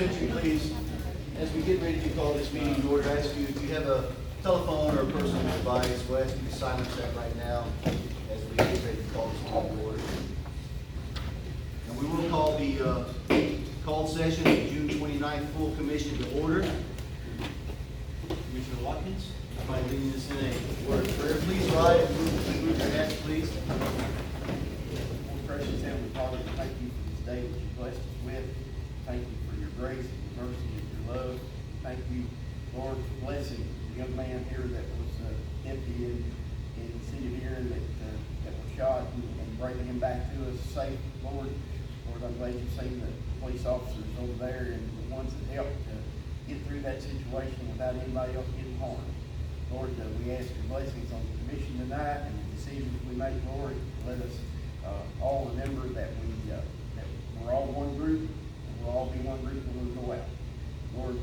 attention, please. As we get ready to call this meeting to order, I ask you, if you have a telephone or a personal device, we'll ask you to silence that right now as we get ready to call this meeting to order. And we will call the called session of June 29th full commission to order. Commissioner Watkins, by leading us in a word of prayer. Please rise and move your hands, please. Precious Heavenly Father, thank you for this day that you blessed us with. Thank you for your grace and your mercy and your love. Thank you, Lord, for blessing the young man here that was empty in the city of Erin that was shot and bringing him back to us safe. Lord, I'm glad you've seen the police officers over there and the ones that helped get through that situation without anybody else getting harmed. Lord, we ask your blessings on the commission tonight and the decisions we make, Lord. Let us all remember that we're all one group, and we'll all be one group when we go out. Lord,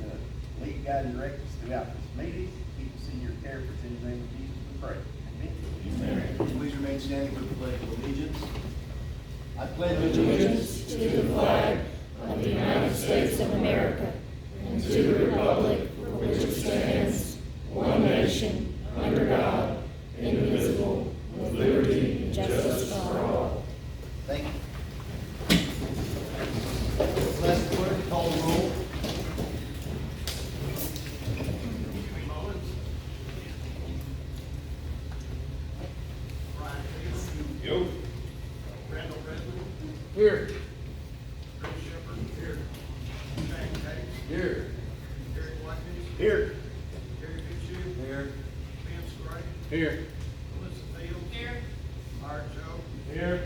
lead, guide, and direct us throughout this meeting. Keep us in your care. For in the name of Jesus we pray. Amen. Amen. Please remain standing for the pledge of allegiance. I pledge allegiance to the flag of the United States of America and to the republic for which it stands, one nation, under God, indivisible, with liberty and justice for all. Thank you. Last clerk, call the roll. Yo. Randall Redmond. Here. Rick Shepherd. Here. Shane Case. Here. Gary Watkins. Here. Gary Bishop. Here. Vince Gray. Here. Melissa Fields. Here. Art Joe. Here.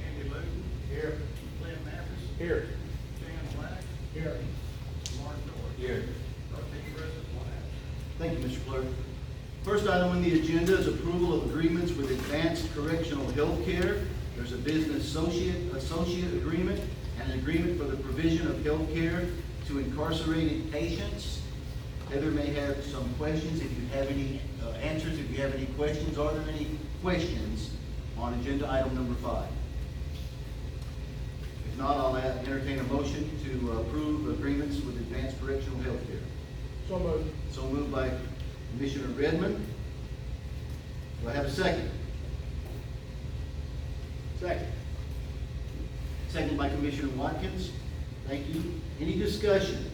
Andy Luton. Here. Glenn Mathis. Here. Jan Black. Here. Mark Norris. Here. 13 residents, one absent. Thank you, Mr. Clerk. First item on the agenda is approval of agreements with Advanced Correctional Health Care. There's a business associate agreement and an agreement for the provision of health care to incarcerated patients. Heather may have some questions. If you have any answers, if you have any questions, are there any questions on agenda item number 5? If not, I'll entertain a motion to approve agreements with Advanced Correctional Health Care. So moved. So moved by Commissioner Redmond. Do I have a second? Second. Second by Commissioner Watkins. Thank you. Any discussion?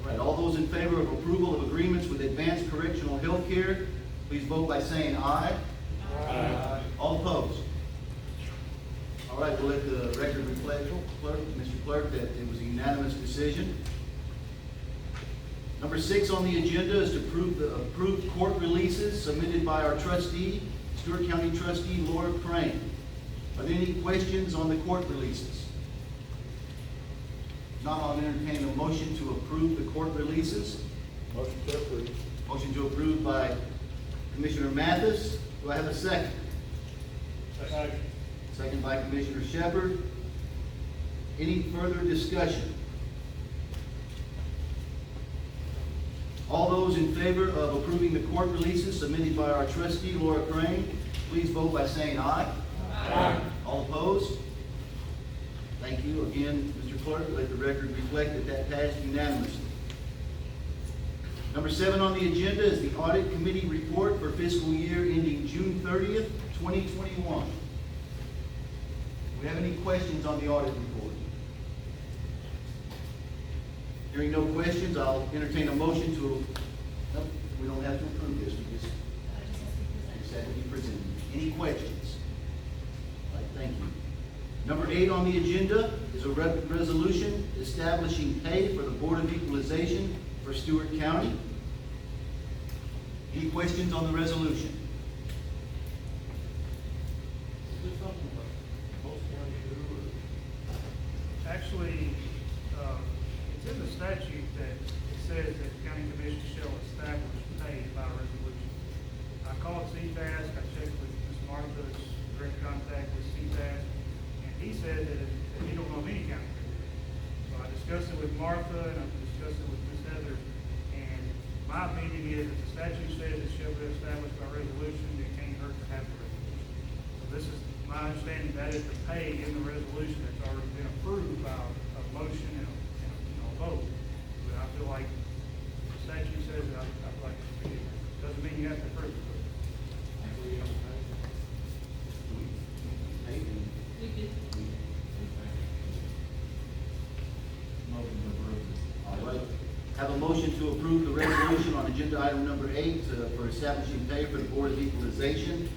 All right, all those in favor of approval of agreements with Advanced Correctional Health Care, please vote by saying aye. Aye. All opposed? All right, we'll let the record reflect, Mr. Clerk, that it was a unanimous decision. Number 6 on the agenda is to approve the approved court releases submitted by our trustee, Stuart County Trustee Laura Crane. Are there any questions on the court releases? If not, I'll entertain a motion to approve the court releases. Motion to approve. Motion to approve by Commissioner Mathis. Do I have a second? Second. Second by Commissioner Shepherd. Any further discussion? All those in favor of approving the court releases submitted by our trustee, Laura Crane, please vote by saying aye. Aye. All opposed? Thank you. Again, Mr. Clerk, let the record reflect that that passed unanimously. Number 7 on the agenda is the Audit Committee report for fiscal year ending June 30th, 2021. Do we have any questions on the audit report? Hearing no questions, I'll entertain a motion to, no, we don't have to approve this, we just have to be presented. Any questions? All right, thank you. Number 8 on the agenda is a resolution establishing pay for the Board of Equalization for Stuart County. Any questions on the resolution? Is this something that most counties do, or? Actually, it's in the statute that it says that the county commission shall establish pay by resolution. I called CFAS, I checked with Ms. Martha's direct contact with CFAS, and he said that he don't know of any county that do it. So I discussed it with Martha, and I discussed it with Ms. Heather, and my opinion is that the statute says it shall be established by resolution, it can't hurt to have the resolution. So this is my understanding, that is the pay in the resolution that's already been approved by a motion and a vote. But I feel like the statute says that I feel like it should be. Doesn't mean you have to approve it. We did. All right. Have a motion to approve the resolution on agenda item number 8 for establishing pay for the Board of Equalization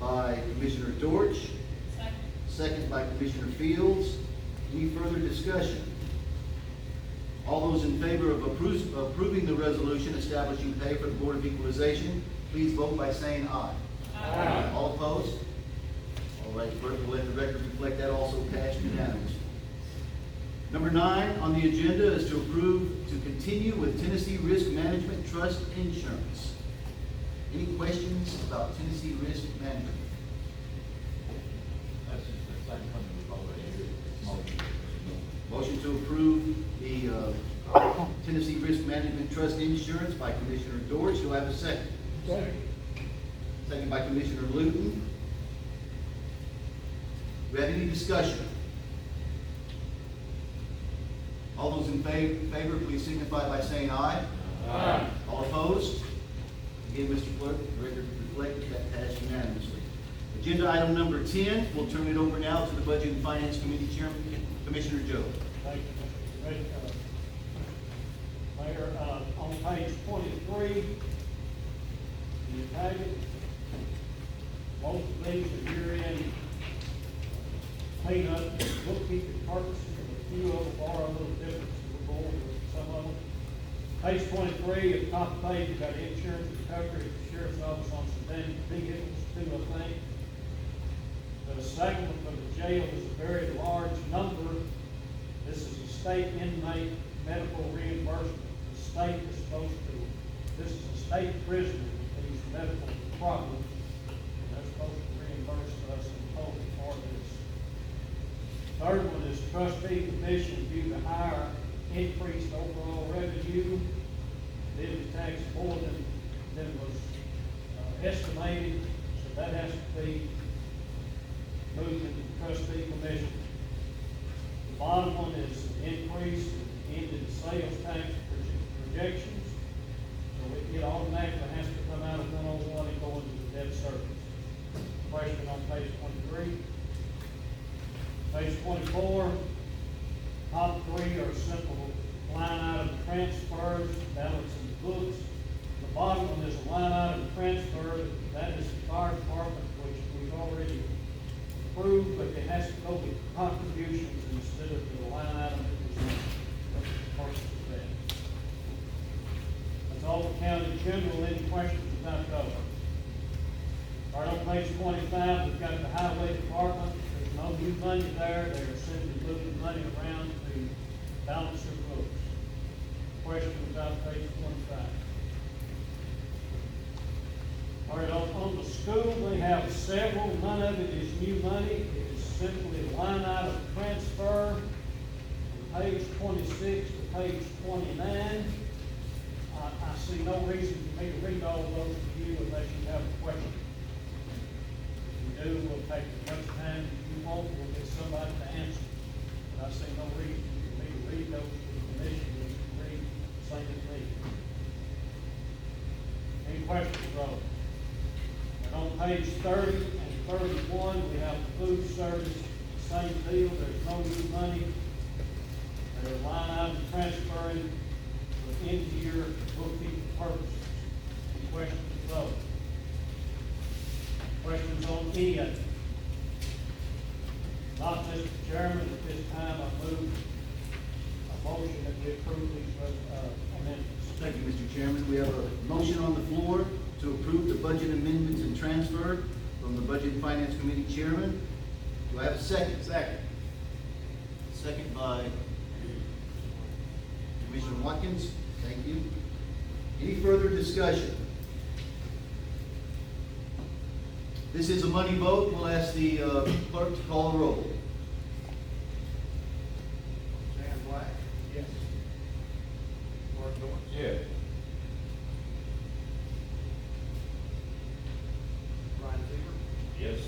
by Commissioner Dortch. Second. Second by Commissioner Fields. Any further discussion? All those in favor of approving the resolution establishing pay for the Board of Equalization, please vote by saying aye. Aye. All opposed? All right, clerk will let the record reflect that also passed unanimously. Number 9 on the agenda is to approve to continue with Tennessee Risk Management Trust Insurance. Any questions about Tennessee Risk Management? That's just the same company we've already used. Motion to approve the Tennessee Risk Management Trust Insurance by Commissioner Dortch. Do I have a second? Second by Commissioner Luton. Do we have any discussion? All those in favor, please signify by saying aye. Aye. All opposed? Again, Mr. Clerk, the record reflects that passed unanimously. Agenda item number 10, we'll turn it over now to the Budget and Finance Committee Chairman, Commissioner Joe. Thank you, Mr. Commissioner. Mayor, on page 23, in the packet, most of these are year-end cleanup, bookkeeping purposes, a few of them are a little different, so we'll go over some of them. Page 23, at the top of the page, you've got insurance recovery at the sheriff's office on some damaged vehicles, 2, I think. The second one for the jail is a very large number. This is a state inmate medical reimbursement. The state is supposed to, this is a state prisoner with these medical problems, and they're supposed to reimburse us in total for this. Third one is trustee commission due to higher increased overall revenue. Levy tax more than was estimated, so that has to be moved into the trustee commission. The bottom one is an increase in the sales tax projections. So it automatically has to come out of 101 and go into the debt service. Question on page 23. Page 24, top 3 are simple line item transfers, balance in the books. The bottom one is a line item transfer, that is the fire department, which we've already approved, but it has to go with contributions instead of the line item that was purchased that. That's all the county general. Any questions about those? All right, on page 25, we've got the highway department. There's no new money there. They're simply moving money around to balance their books. Question about page 25. All right, on the school, we have several. None of it is new money. It is simply a line item transfer from page 26 to page 29. I see no reason for me to read all of those to you unless you have a question. If you do, we'll take as much time as you want. We'll get somebody to answer. But I see no reason for me to read those to the commission. You can read the same as me. Any questions, Robert? And on page 30 and 31, we have the food service, same deal. There's no new money. There's a line item transferring for end-year bookkeeping purposes. Any questions, Robert? Questions on any of it? Not, Mr. Chairman, at this time, I move a motion that we approve these amendments. Thank you, Mr. Chairman. We have a motion on the floor to approve the budget amendments and transfer from the Budget and Finance Committee Chairman. Do I have a second? Second. Second by Commissioner Watkins. Thank you. Any further discussion? This is a money vote. We'll ask the clerk to call the roll. Dan Black. Yes. Mark Dorr. Yes. Brian Seaver. Yes.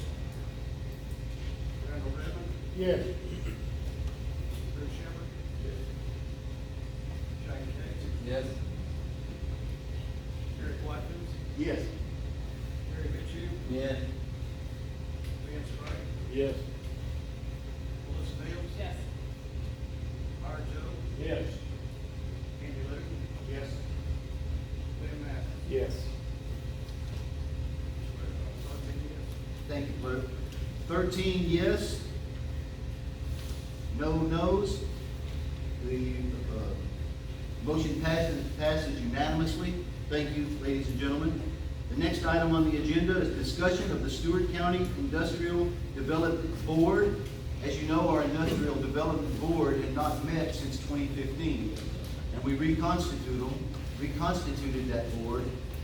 Randall Redmond. Yes. Bruce Shepherd. Yes. Eric Watkins, Yes. Gary Mitchell, Yes. Vance Wright, Yes. Melissa Nails, Yes. Howard Joe, Yes. Andy Littleton, Yes. Ben Matherin. Yes. Thank you, clerk. 13 yes, no no's. The motion passes unanimously. Thank you, ladies and gentlemen. The next item on the agenda is discussion of the Stuart County Industrial Development Board. As you know, our Industrial Development Board had not met since 2015, and we reconstituted that board.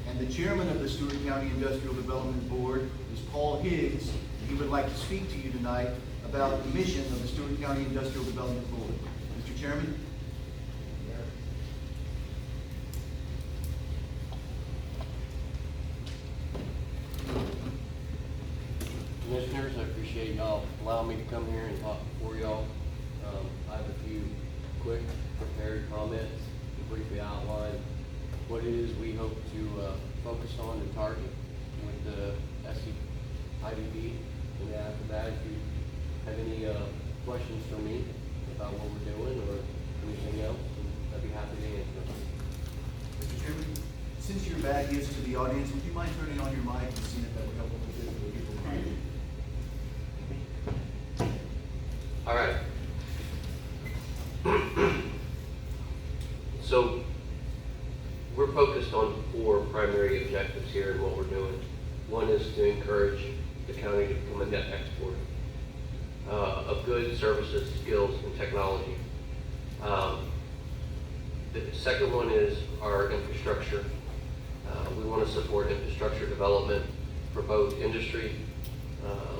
And the chairman of the Stuart County Industrial Development Board is Paul Higgs. And he would like to speak to you tonight about the mission of the Stuart County Industrial Development Board. Mr. Chairman? Commissioners, I appreciate y'all allowing me to come here and talk before y'all. I have a few quick prepared comments to briefly outline what it is we hope to focus on and target with the SCIDB. And after that, if you have any questions for me about what we're doing or anything else, I'd be happy to answer. Mr. Chairman, since your back is to the audience, would you mind turning on your mic and seeing if that would help a little bit for the people behind you? All right. So we're focused on 4 primary objectives here in what we're doing. One is to encourage the county to become a net exporter of goods, services, skills, and technology. The second one is our infrastructure. We want to support infrastructure development for both industry,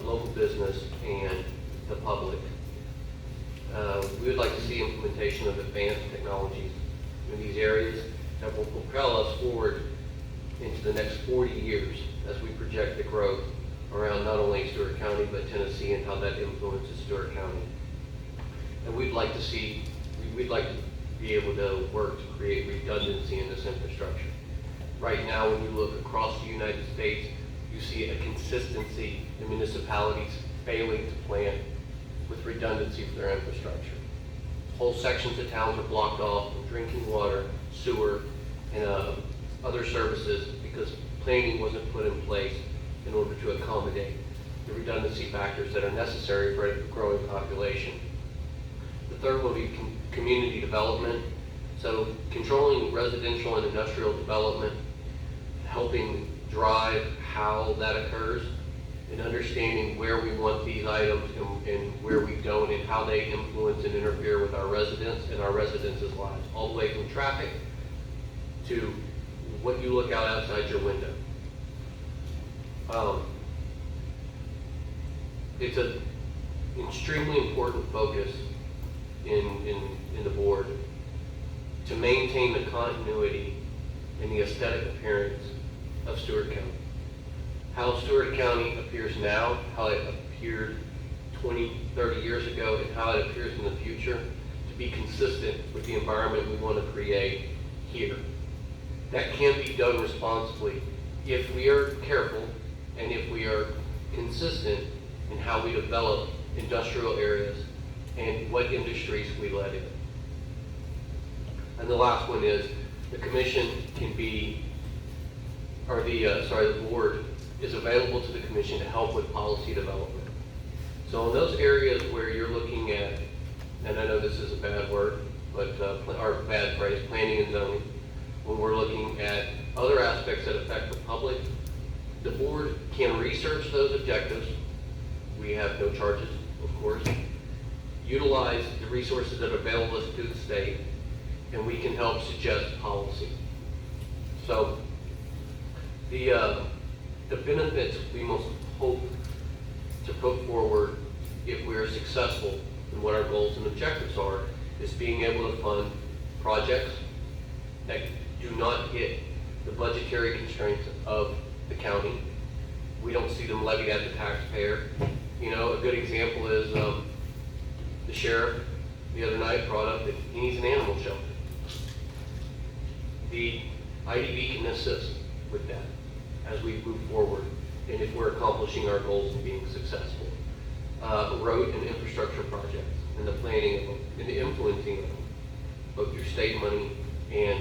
local business, and the public. We would like to see implementation of advanced technologies in these areas that will propel us forward into the next 40 years as we project the growth around not only Stuart County, but Tennessee and how that influences Stuart County. And we'd like to be able to work to create redundancy in this infrastructure. Right now, when you look across the United States, you see a consistency in municipalities failing to plan with redundancy for their infrastructure. Whole sections of towns are blocked off from drinking water, sewer, and other services because planning wasn't put in place in order to accommodate the redundancy factors that are necessary for a growing population. The third will be community development. So controlling residential and industrial development, helping drive how that occurs, and understanding where we want these items and where we don't, and how they influence and interfere with our residents and our residents' lives, all the way from traffic to what you look out outside your window. It's an extremely important focus in the board to maintain the continuity and the aesthetic appearance of Stuart County. How Stuart County appears now, how it appeared 20, 30 years ago, and how it appears in the future, to be consistent with the environment we want to create here. That can be done responsibly if we are careful and if we are consistent in how we develop industrial areas and what industries we let in. And the last one is the commission can be, or the board is available to the commission to help with policy development. So in those areas where you're looking at, and I know this is a bad word, but or bad phrase, planning and zoning, when we're looking at other aspects that affect the public, the board can research those objectives. We have no charges, of course. Utilize the resources that are available to the state, and we can help suggest policy. So the benefits we most hope to put forward if we are successful in what our goals and objectives are is being able to fund projects that do not hit the budgetary constraints of the county. We don't see them levied at the taxpayer. You know, a good example is the sheriff the other night brought up that he needs an animal shelter. the IDB can assist with that as we move forward and if we're accomplishing our goals and being successful. Road and infrastructure projects and the planning of them and the influencing of them, both through state money and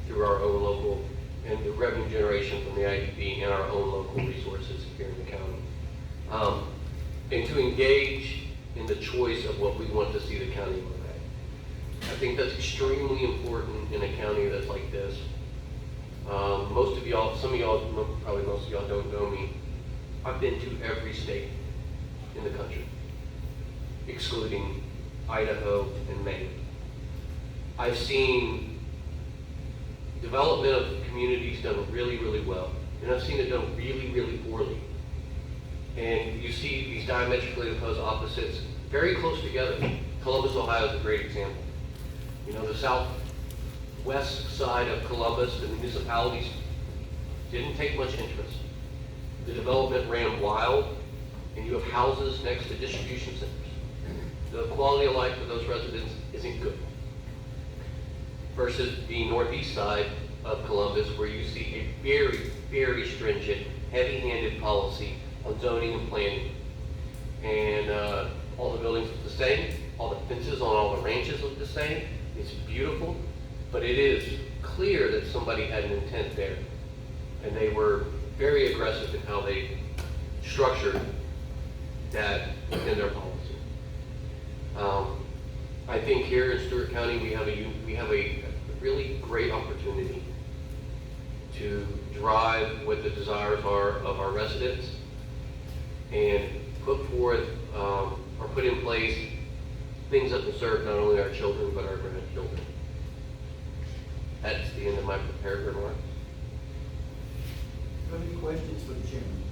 through our own local and the revenue generation from the IDB and our own local resources here in the county. And to engage in the choice of what we want to see the county look at. I think that's extremely important in a county that's like this. Most of y'all, some of y'all, probably most of y'all don't know me. I've been to every state in the country, excluding Idaho and Maine. I've seen development of communities done really, really well, and I've seen it done really, really poorly. And you see these diametrically opposed opposites very close together. Columbus, Ohio is a great example. You know, the southwest side of Columbus, the municipalities didn't take much interest. The development ran wild, and you have houses next to distribution centers. The quality of life for those residents isn't good. Versus the northeast side of Columbus, where you see a very, very stringent, heavy-handed policy on zoning and planning. And all the buildings look the same, all the fences on all the ranches look the same. It's beautiful, but it is clear that somebody had an intent there. And they were very aggressive in how they structured that within their policy. I think here in Stuart County we have a really great opportunity to drive what the desires are of our residents and put forth or put in place things that will serve not only our children but our grandchildren. That's the end of my prepared remarks. Any questions for the chairman?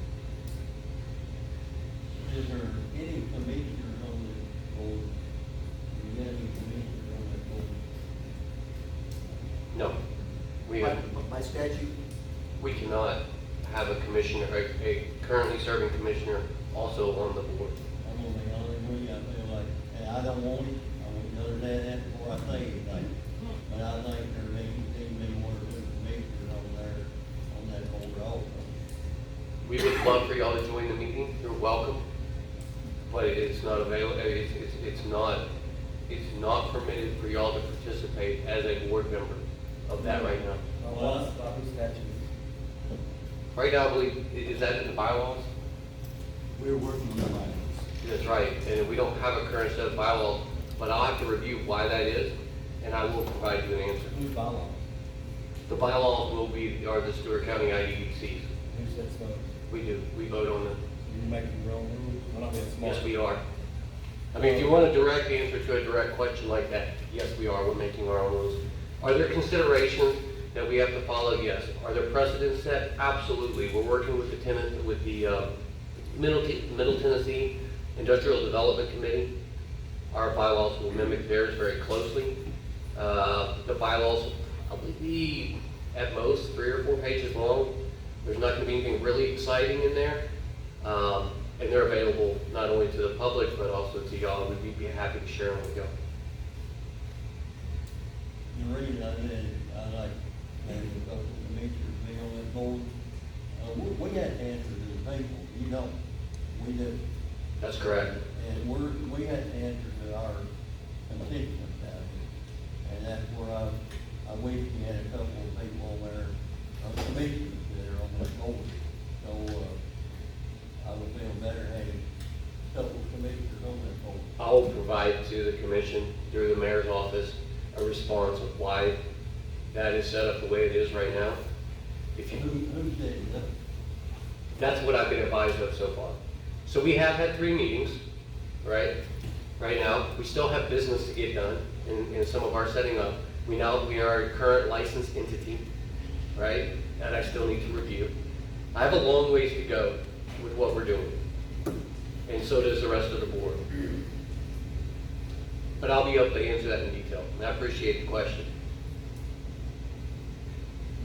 Is there any commissioners on the board? Do you have any commissioners on that board? No, By statute? we cannot have a commissioner, a currently serving commissioner also on the board. I'm gonna be honest with you, I feel like, and I don't want it, I want to understand that before I say anything. But I think there may be more than commissioners on there, on that board also. We would love for y'all to join the meeting. You're welcome, but it's not available. It's not permitted for y'all to participate as a board member of that right now. Well, statute. Right now, I believe, is that in the bylaws? We're working on the bylaws. That's right, and we don't have a current set of bylaws, but I'll have to review why that is, and I will provide you an answer. Whose bylaws? The bylaws are the Stuart County IDBCs. Who sets those? We do. We vote on them. You making your own rules? Well, I mean, it's smart. Yes, we are. I mean, if you want a direct answer to a direct question like that, yes, we are. We're making our own rules. Are there considerations that we have to follow? Yes. Are there precedents set? Absolutely. We're working with the Middle Tennessee Industrial Development Committee. Our bylaws will mimic theirs very closely. The bylaws, I believe, at most 3 or 4 pages long. There's not going to be anything really exciting in there. And they're available not only to the public, but also to y'all, and we'd be happy to share them with y'all. The reason I like having a couple of commissioners be on that board, we have to answer to the people, you don't, we do. That's correct. And we have to answer to our constituents out here. And that's where I wish we had a couple of people on there, commissioners that are on that board. So, I would feel better having a couple of commissioners on that board. I'll provide to the commission through the mayor's office a response of why that is set up the way it is right now. If you, Who said it? that's what I've been advised of so far. So we have had 3 meetings, right? Right now, we still have business to get done in some of our setting up. We are a current licensed entity, right? And I still need to review. I have a long ways to go with what we're doing. And so does the rest of the board. But I'll be able to answer that in detail. And I appreciate the question.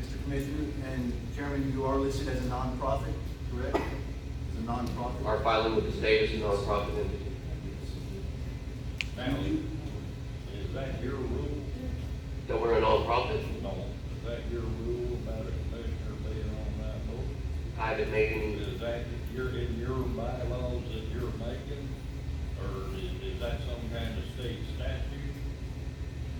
Mr. Commissioner and Chairman, you are listed as a nonprofit, correct? As a nonprofit? Our filing with the state is a nonprofit entity. Now, is that your rule? That we're a nonprofit? No. Is that your rule? haven't made any. Is that in your bylaws that you're making, or is that some kind of state statute?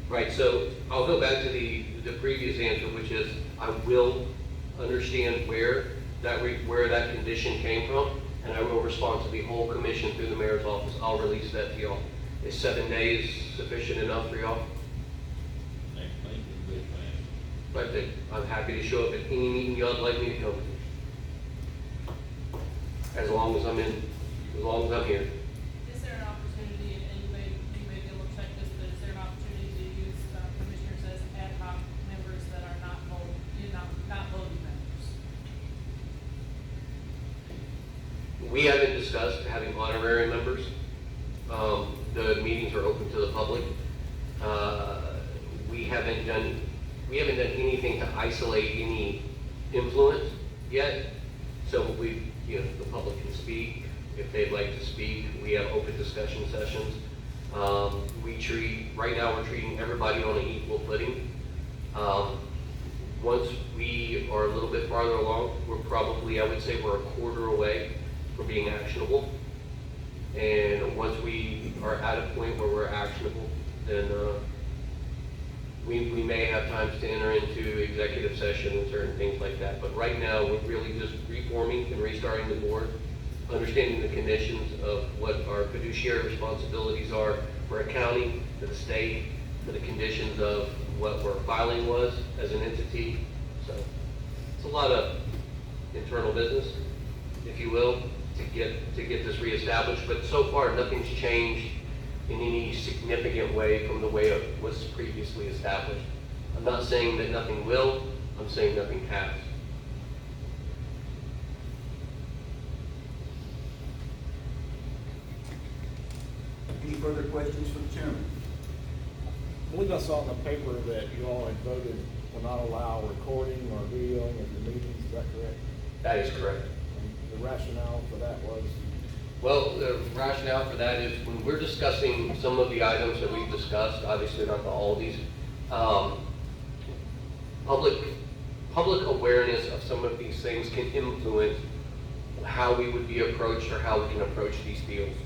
Right, so I'll go back to the previous answer, which is I will understand where that condition came from, and I will respond to the whole commission through the mayor's office. I'll release that to y'all. Is 7 days sufficient enough for y'all? Next meeting, good man. But then I'm happy to show up at any meeting y'all'd like me to come to. As long as I'm here. Is there an opportunity, and you may be able to check this, but is there an opportunity to use commissioners as ad hoc members that are not voting members? We haven't discussed having honorary members. The meetings are open to the public. We haven't done anything to isolate any influence yet. So the public can speak if they'd like to speak. We have open discussion sessions. Right now we're treating everybody on an equal footing. Once we are a little bit farther along, we're probably, I would say we're a quarter away from being actionable. And once we are at a point where we're actionable, then we may have times to enter into executive session and certain things like that. But right now, we're really just reforming and restarting the board, understanding the conditions of what our fiduciary responsibilities are for a county, for the state, for the conditions of what our filing was as an entity. So it's a lot of internal business, if you will, to get this reestablished. But so far, nothing's changed in any significant way from the way it was previously established. I'm not saying that nothing will, I'm saying nothing has. Any further questions for the chairman? I believe I saw in the paper that you all had voted to not allow recording or videoing of the meetings, is that correct? That is correct. And the rationale for that was? Well, the rationale for that is when we're discussing some of the items that we've discussed, obviously not all of these, public awareness of some of these things can influence how we would be approached or how we can approach these deals.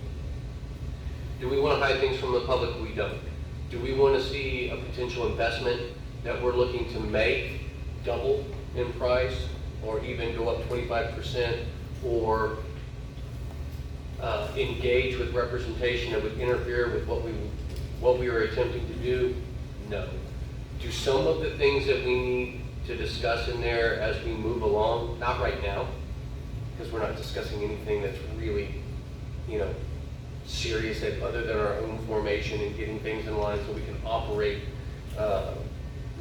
Do we want to hide things from the public? We don't. Do we want to see a potential investment that we're looking to make double in price or even go up 25% or engage with representation that would interfere with what we are attempting to do? No. Do some of the things that we need to discuss in there as we move along? Not right now, because we're not discussing anything that's really, serious other than our own formation and getting things in line so we can operate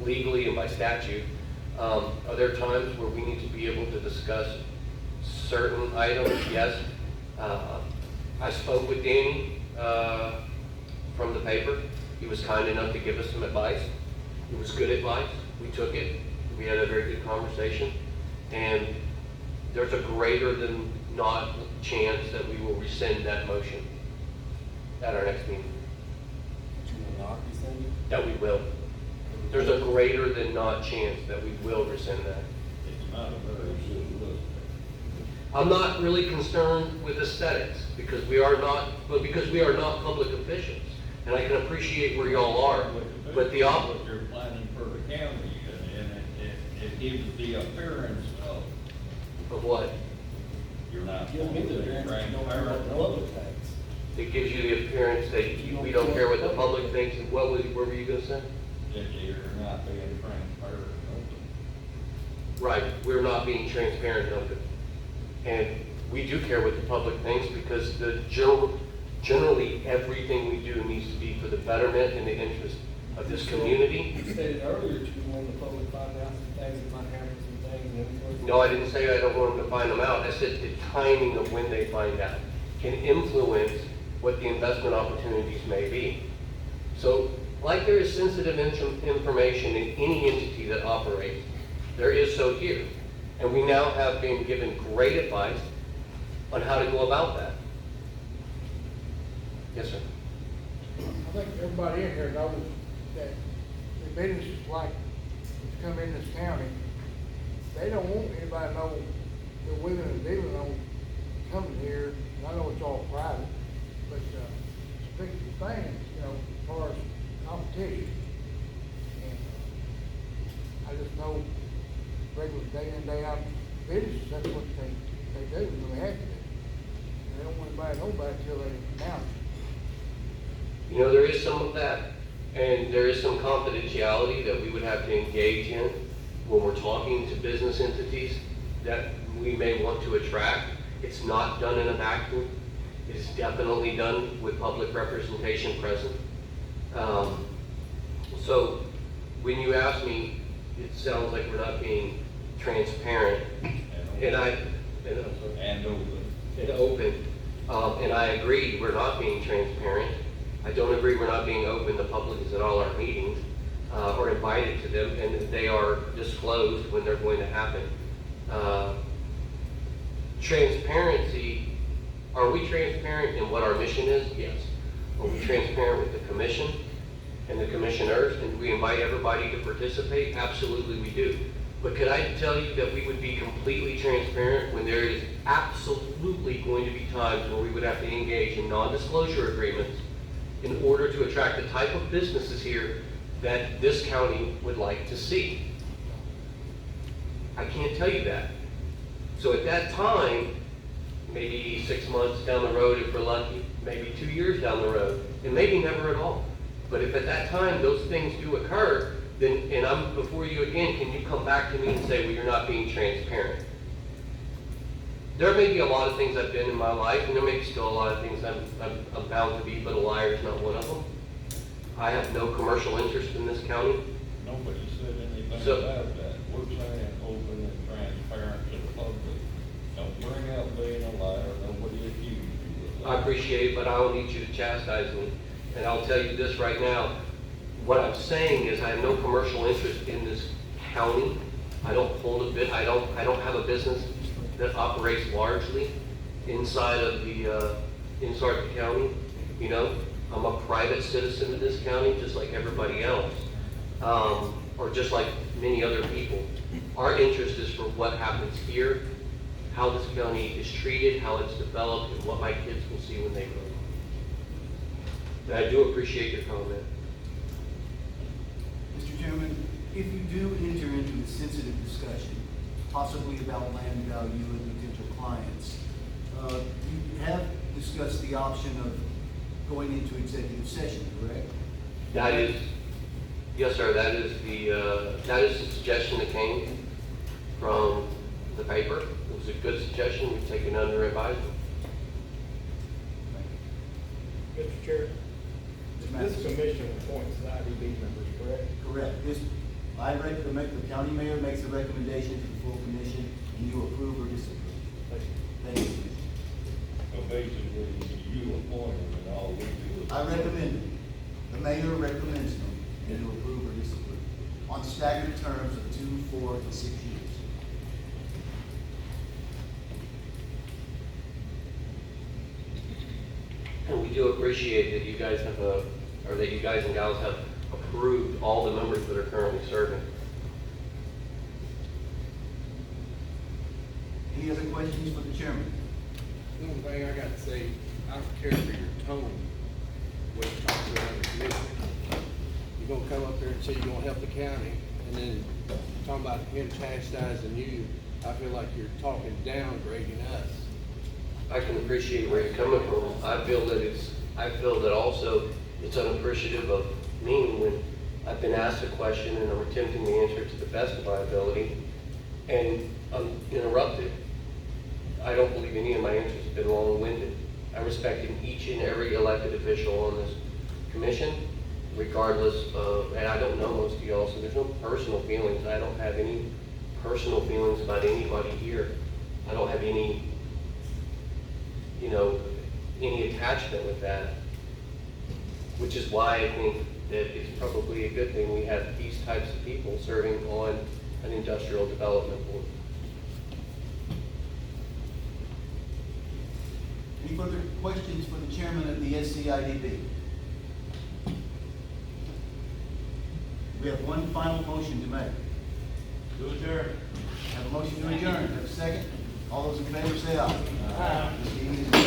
legally and by statute. Are there times where we need to be able to discuss certain items? Yes. I spoke with Danny from the paper. He was kind enough to give us some advice. It was good advice. We took it. We had a very good conversation. And there's a greater than not chance that we will rescind that motion at our next meeting. You will not rescind it? That we will. There's a greater than not chance that we will rescind that. It's not a very good look. I'm not really concerned with aesthetics because we are not public officials, and I can appreciate where y'all are. But the But you're planning for the county, and it gives the appearance of what? you're not Give me the fully appearance you don't care about the transparent. public tax. It gives you the appearance that we don't care what the public thinks. And what were you gonna say? That you're not being transparent. Right, we're not being transparent enough. And we do care what the public thinks because generally everything we do needs to be for the betterment and the interest of this community. You stated earlier that you want the public to find out some things that might happen, some things and everything. No, I didn't say I don't want them to find them out. I said the timing of when they find out can influence what the investment opportunities may be. So, like there is sensitive information in any entity that operates, there is so here. And we now have been given great advice on how to go about that. Yes, sir. I think everybody in here knows that the businesses like to come in this county, they don't want anybody to know we're willing and dealing on coming here, and I know it's all private, but, speak to the fans, you know, as far as competition. And I just know regular day in, day out business, that's what they do, and they have to do. They don't want to buy nobody till they announce it. You know, there is some of that, and there is some confidentiality that we would have to engage in when we're talking to business entities that we may want to attract. It's not done in a vacuum. It is definitely done with public representation present. So when you ask me, it sounds like we're not being transparent, and open. And I agree, we're not being transparent. I don't agree we're not being open. The public is at all our meetings, or invited to them, and they are disclosed when they're going to happen. Transparency, are we transparent in what our mission is? Yes. Are we transparent with the commission and the commissioners, and do we invite everybody to participate? Absolutely we do. But could I tell you that we would be completely transparent when there is absolutely going to be times where we would have to engage in non-disclosure agreements in order to attract the type of businesses here that this county would like to see? I can't tell you that. So at that time, maybe 6 months down the road if we're lucky, maybe 2 years down the road, and maybe never at all. But if at that time those things do occur, then, and I'm before you again, can you come back to me and say, well, you're not being transparent? There may be a lot of things I've been in my life, and there may be still a lot of things I'm bound to be, but a liar is not one of them. I have no commercial interest in this county. Nobody said anything So- about that. We're saying open and transparent to the public. Don't bring out being a liar, nobody accused you of I that. appreciate it, but I don't need you to chastise me. And I'll tell you this right now. What I'm saying is I have no commercial interest in this county. I don't hold a bit, I don't have a business that operates largely inside of the county. You know, I'm a private citizen of this county, just like everybody else, or just like many other people. Our interest is for what happens here, how this county is treated, how it's developed, and what my kids will see when they grow up. And I do appreciate your comment. Mr. Chairman, if you do enter into a sensitive discussion, possibly about land value and potential clients, you have discussed the option of going into executive session, correct? That is, yes, sir, that is the suggestion that came from the paper. It was a good suggestion, we've taken under advisement. Mr. Chair, Yes, this ma'am. commission appoints the IDB members, correct? Correct. The county mayor makes a recommendation to the full commission, and you approve or disapprove. Thank you. So basically, you appoint them and all we do is. I recommend them. The mayor recommends them, and you approve or disapprove, on staggered terms of 2, 4, and 6 years. And we do appreciate that you guys have that you guys and gals have approved all the members that are currently serving. Any other questions for the chairman? One thing I got to say, I don't care for your tone when you talk to another commissioner. You're gonna come up there and say you're gonna help the county, and then talking about him chastising you, I feel like you're talking downgrading us. I can appreciate where you're coming from. I feel that also it's unappreciative of me when I've been asked a question and I'm attempting to answer it to the best of my ability, and I'm interrupted. I don't believe any of my answers have been long-winded. I respect each and every elected official on this commission, regardless of, and I don't know most of y'all, so there's no personal feelings. I don't have any personal feelings about anybody here. I don't have any attachment with that, which is why I think that it's probably a good thing we have these types of people serving on an industrial development board. Any further questions for the chairman of the SCIDB? We have one final motion to make. To adjourn. Have a motion to adjourn. Have a second? All those in favor say aye. Aye. This meeting is adjourned.